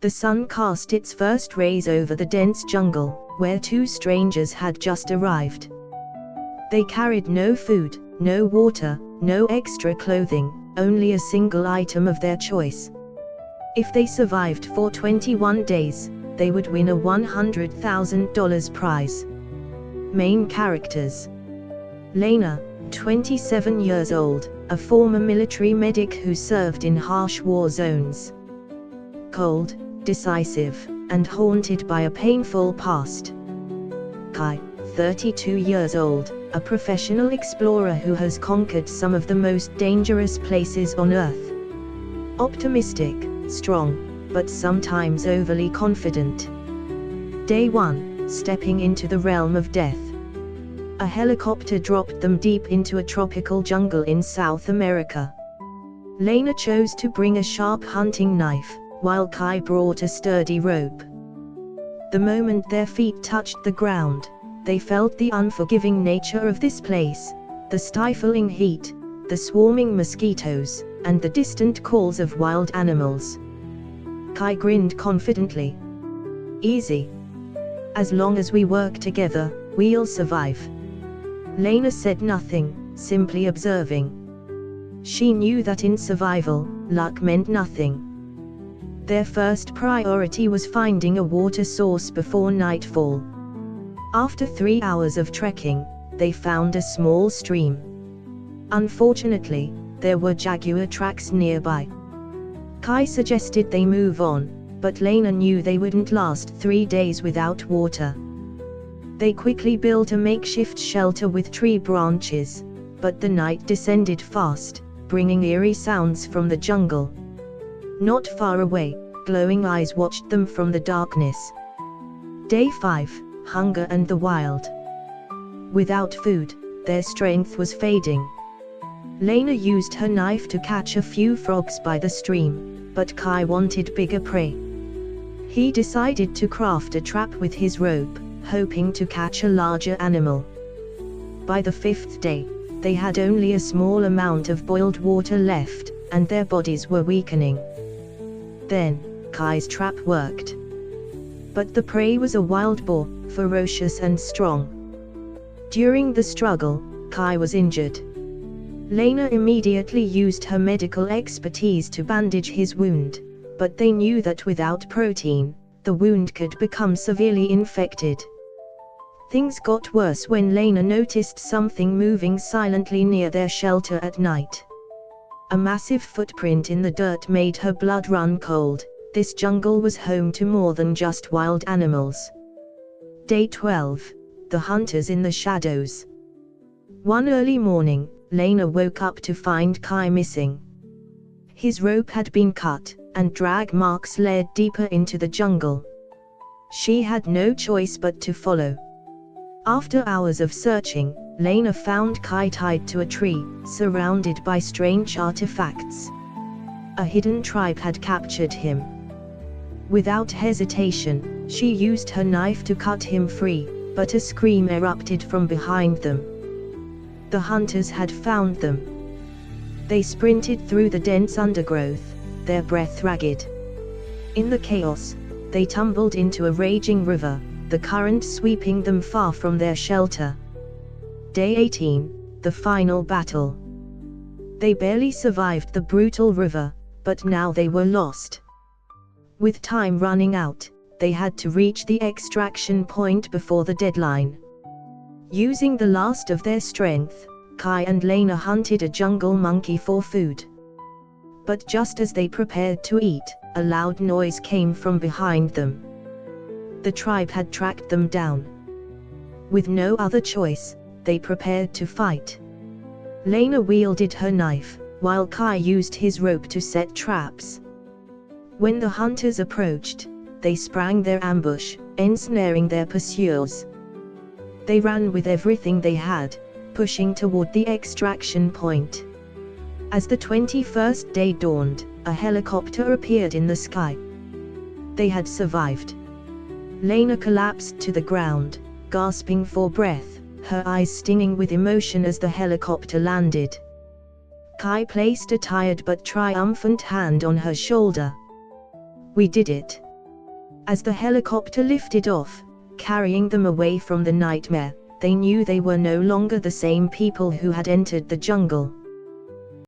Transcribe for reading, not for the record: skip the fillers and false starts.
The sun cast its first rays over the dense jungle, where two strangers had just arrived. They carried no food, no water, no extra clothing, only a single item of their choice. If they survived for 21 days, they would win a $100,000 prize. Main characters: Lena, 27 years old, a former military medic who served in harsh war zones. Cold, decisive, and haunted by a painful past. Kai, 32 years old, a professional explorer who has conquered some of the most dangerous places on Earth. Optimistic, strong, but sometimes overly confident. Day 1, stepping into the realm of death. A helicopter dropped them deep into a tropical jungle in South America. Lena chose to bring a sharp hunting knife, while Kai brought a sturdy rope. The moment their feet touched the ground, they felt the unforgiving nature of this place, the stifling heat, the swarming mosquitoes, and the distant calls of wild animals. Kai grinned confidently. "Easy. As long as we work together, we'll survive." Lena said nothing, simply observing. She knew that in survival, luck meant nothing. Their first priority was finding a water source before nightfall. After 3 hours of trekking, they found a small stream. Unfortunately, there were jaguar tracks nearby. Kai suggested they move on, but Lena knew they wouldn't last 3 days without water. They quickly built a makeshift shelter with tree branches, but the night descended fast, bringing eerie sounds from the jungle. Not far away, glowing eyes watched them from the darkness. Day 5, hunger and the wild. Without food, their strength was fading. Lena used her knife to catch a few frogs by the stream, but Kai wanted bigger prey. He decided to craft a trap with his rope, hoping to catch a larger animal. By the 5th day, they had only a small amount of boiled water left, and their bodies were weakening. Then, Kai's trap worked. But the prey was a wild boar, ferocious and strong. During the struggle, Kai was injured. Lena immediately used her medical expertise to bandage his wound, but they knew that without protein, the wound could become severely infected. Things got worse when Lena noticed something moving silently near their shelter at night. A massive footprint in the dirt made her blood run cold. This jungle was home to more than just wild animals. Day 12, the hunters in the shadows. One early morning, Lena woke up to find Kai missing. His rope had been cut, and drag marks led deeper into the jungle. She had no choice but to follow. After hours of searching, Lena found Kai tied to a tree, surrounded by strange artifacts. A hidden tribe had captured him. Without hesitation, she used her knife to cut him free, but a scream erupted from behind them. The hunters had found them. They sprinted through the dense undergrowth, their breath ragged. In the chaos, they tumbled into a raging river, the current sweeping them far from their shelter. Day 18, the final battle. They barely survived the brutal river, but now they were lost. With time running out, they had to reach the extraction point before the deadline. Using the last of their strength, Kai and Lena hunted a jungle monkey for food. But just as they prepared to eat, a loud noise came from behind them. The tribe had tracked them down. With no other choice, they prepared to fight. Lena wielded her knife, while Kai used his rope to set traps. When the hunters approached, they sprang their ambush, ensnaring their pursuers. They ran with everything they had, pushing toward the extraction point. As the 21st day dawned, a helicopter appeared in the sky. They had survived. Lena collapsed to the ground, gasping for breath, her eyes stinging with emotion as the helicopter landed. Kai placed a tired but triumphant hand on her shoulder. "We did it," As the helicopter lifted off, carrying them away from the nightmare, they knew they were no longer the same people who had entered the jungle.